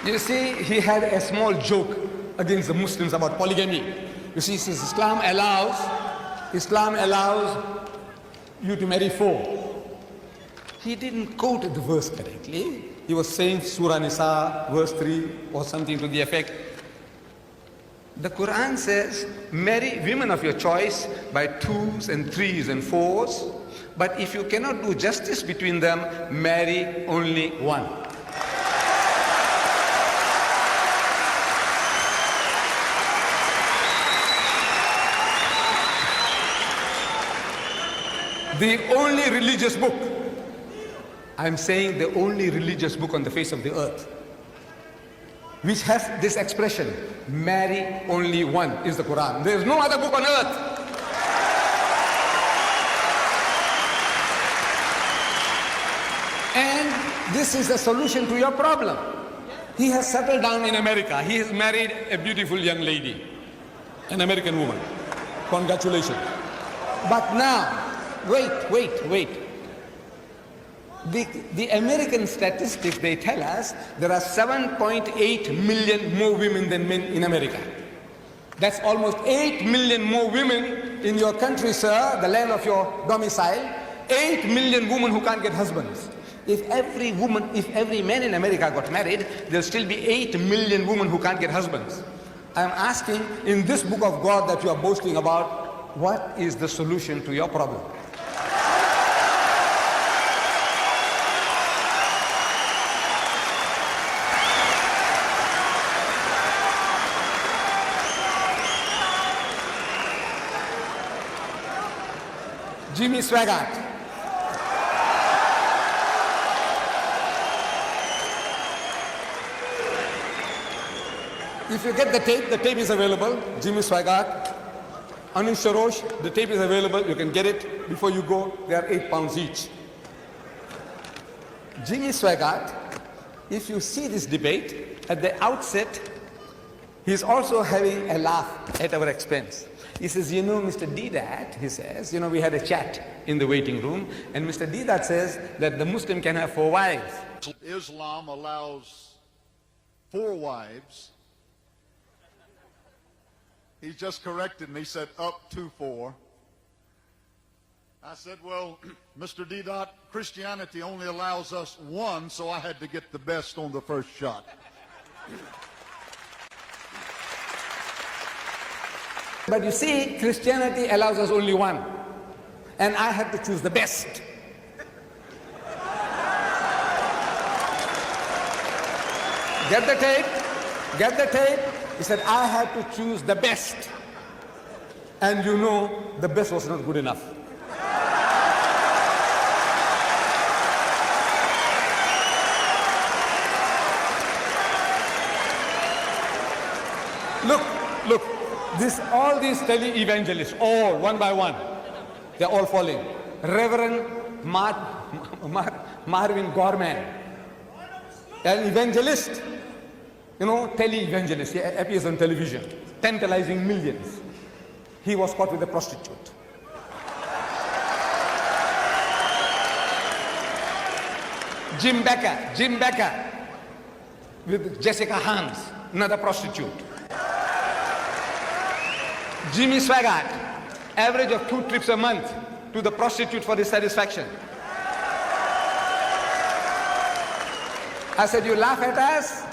You see, he had a small joke against the Muslims about polygamy. You see, he says Islam allows you to marry 4. He didn't quote the verse correctly. He was saying Surah Nisa, verse 3, or something to the effect. The Quran says, marry women of your choice by 2s and 3s and 4s, but if you cannot do justice between them, marry only one. The only religious book, I'm saying the only religious book on the face of the earth, which has this expression, marry only one, is the Quran. There is no other book on earth. And this is the solution to your problem. He has settled down in America. He has married a beautiful young lady, an American woman. Congratulations. But now, wait. The American statistics, they tell us there are 7.8 million more women than men in America. That's almost 8 million more women in your country, sir, the land of your domicile. 8 million women who can't get husbands. If every man in America got married, there'll still be 8 million women who can't get husbands. I'm asking, in this book of God that you are boasting about, what is the solution to your problem? Jimmy Swaggart. If you get the tape is available. Jimmy Swaggart, Anish Sharosh, the tape is available. You can get it before you go. They are £8 each. Jimmy Swaggart, if you see this debate, at the outset, he's also having a laugh at our expense. He says, you know, Mr. Deedat, he says, you know, we had a chat in the waiting room, and Mr. Deedat says that the Muslim can have 4 wives. Islam allows 4 wives. He just corrected me, said up to 4. I said, well, Mr. Deedat, Christianity only allows us 1, so I had to get the best on the first shot. But you see, Christianity allows us only 1. And I had to choose the best. Get the tape. He said, I had to choose the best. And you know, the best was not good enough. Look. All these tele-evangelists, all one by one, they're all falling. Reverend Marvin Gorman, an evangelist, you know, tele-evangelist, he appears on television, tantalizing millions. He was caught with a prostitute. Jim Becker, with Jessica Hans, another prostitute. Jimmy Swaggart, average of 2 trips a month to the prostitute for his satisfaction. I said, you laugh at us?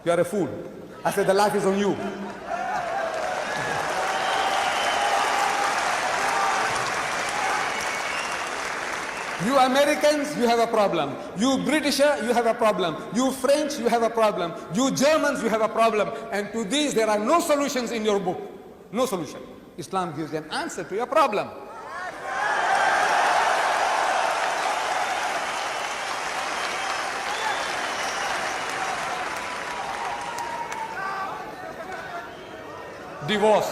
You are a fool. I said, the laugh is on you. You Americans, you have a problem. You Britisher, you have a problem. You French, you have a problem. You Germans, you have a problem. And to these, there are no solutions in your book. No solution. Islam gives an answer to your problem. Divorce.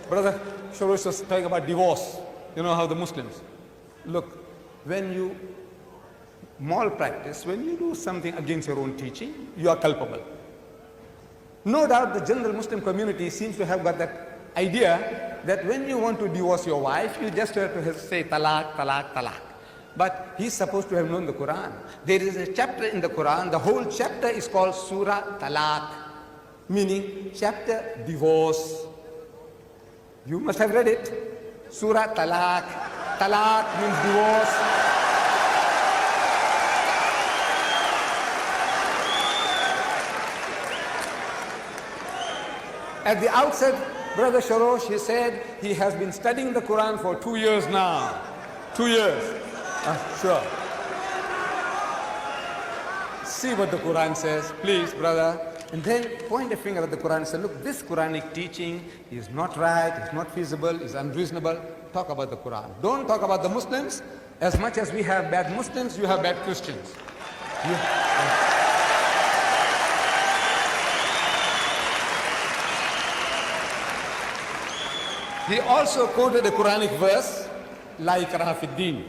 Brother Shorosh was talking about divorce. You know how the Muslims. Look, when you malpractice, when you do something against your own teaching, you are culpable. No doubt the general Muslim community seems to have got that idea that when you want to divorce your wife, you just have to say talaq. But he's supposed to have known the Quran. There is a chapter in the Quran, the whole chapter is called Surah Talaq, meaning chapter divorce. You must have read it. Surah Talaq. Talaq means divorce. At the outset, Brother Sharosh, he said he has been studying the Quran for 2 years now. 2 years. Sure. See what the Quran says, please, brother. And then point a finger at the Quran and say, look, this Quranic teaching is not right, it's not feasible, it's unreasonable. Talk about the Quran. Don't talk about the Muslims. As much as we have bad Muslims, you have bad Christians. He also quoted a Quranic verse, like Rafiddin,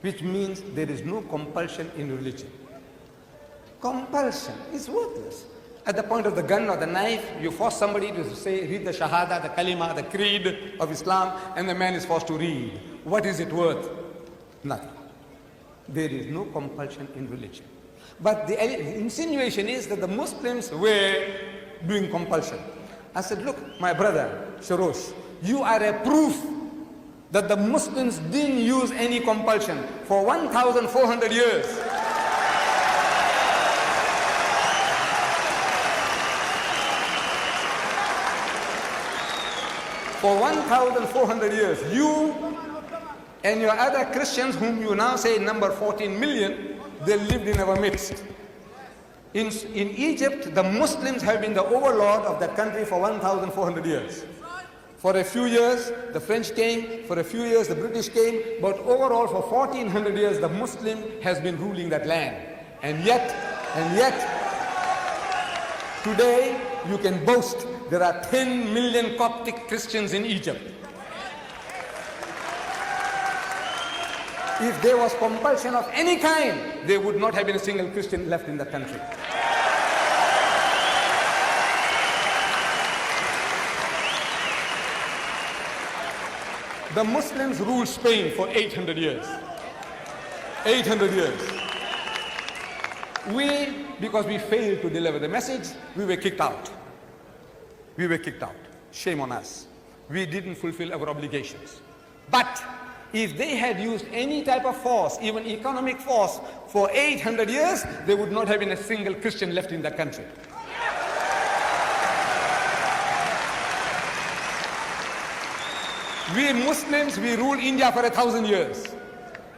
which means there is no compulsion in religion. Compulsion is worthless. At the point of the gun or the knife, you force somebody to say, read the Shahada, the Kalima, the Creed of Islam, and the man is forced to read. What is it worth? Nothing. There is no compulsion in religion. But the insinuation is that the Muslims were doing compulsion. I said, look, my brother, Sharosh, you are a proof that the Muslims didn't use any compulsion for 1,400 years. For 1,400 years, you and your other Christians, whom you now say number 14 million, they lived in our midst. In Egypt, the Muslims have been the overlord of that country for 1,400 years. For a few years, the French came, for a few years, the British came, but overall for 1,400 years, the Muslim has been ruling that land. And yet, today, you can boast there are 10 million Coptic Christians in Egypt. If there was compulsion of any kind, there would not have been a single Christian left in the country. The Muslims ruled Spain for 800 years. 800 years. We, because we failed to deliver the message, we were kicked out. We were kicked out. Shame on us. We didn't fulfill our obligations. But if they had used any type of force, even economic force, for 800 years, there would not have been a single Christian left in the country. We Muslims, we ruled India for 1,000 years.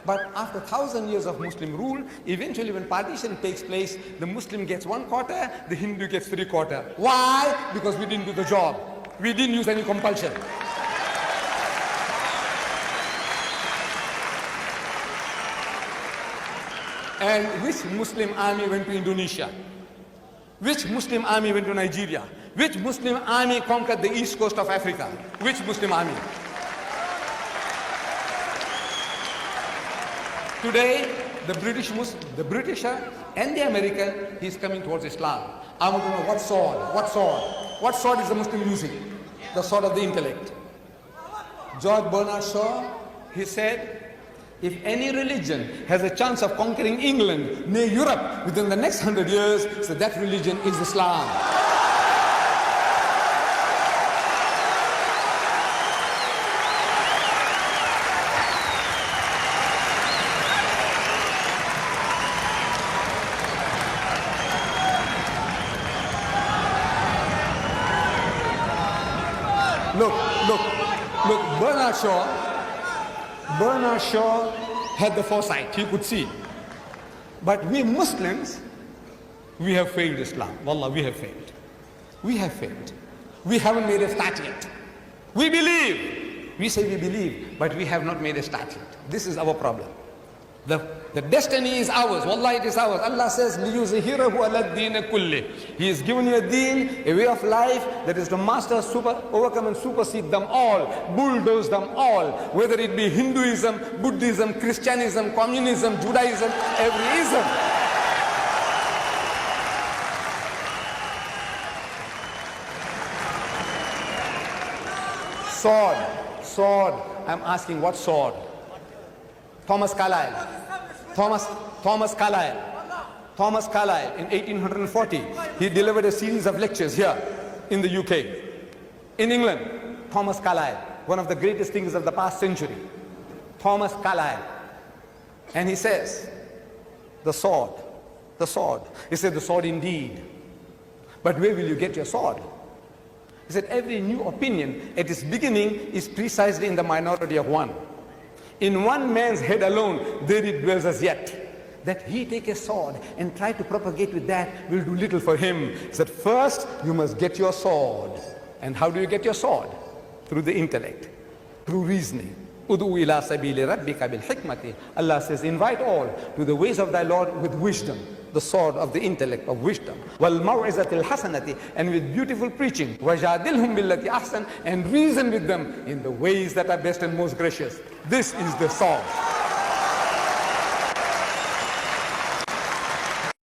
But after 1,000 years of Muslim rule, eventually when partition takes place, the Muslim gets 1/4, the Hindu gets 3/4. Why? Because we didn't do the job. We didn't use any compulsion. And which Muslim army went to Indonesia? Which Muslim army went to Nigeria? Which Muslim army conquered the east coast of Africa? Which Muslim army? Today, the Britisher and the American, he's coming towards Islam. I want to know what sword? What sword? What sword is the Muslim using? The sword of the intellect. George Bernard Shaw, he said, if any religion has a chance of conquering England, nay Europe, within the next 100 years, so that religion is Islam. Look, Bernard Shaw had the foresight, he could see. But we Muslims, we have failed Islam. Wallah, we have failed. We have failed. We haven't made a start yet. We believe. We say we believe, but we have not made a start yet. This is our problem. The destiny is ours. Wallah, it is ours. Allah says, لِيُزْهِرَهُ عَلَى الدِّينِ كُلِّهِ. He has given you a deen, a way of life that is to master, overcome and supersede them all, bulldoze them all, whether it be Hinduism, Buddhism, Christianism, Communism, Judaism, every ism. Sword. I'm asking, what sword? Thomas Carlyle. Thomas Carlyle in 1840, he delivered a series of lectures here in the UK. In England, Thomas Carlyle, one of the greatest thinkers of the past century. Thomas Carlyle. And he says, the sword. He said, the sword indeed. But where will you get your sword? He said, every new opinion at its beginning is precisely in the minority of one. In one man's head alone, there it dwells as yet. That he take a sword and try to propagate with that will do little for him. He said, first you must get your sword. And how do you get your sword? Through the intellect, through reasoning. Udu ila sabili rabbika bil hikmati. Allah says, invite all to the ways of thy Lord with wisdom, the sword of the intellect of wisdom. Wal maw'izatil hasanati, and with beautiful preaching. Wajadilhum billati ahsan, and reason with them in the ways that are best and most gracious. This is the sword.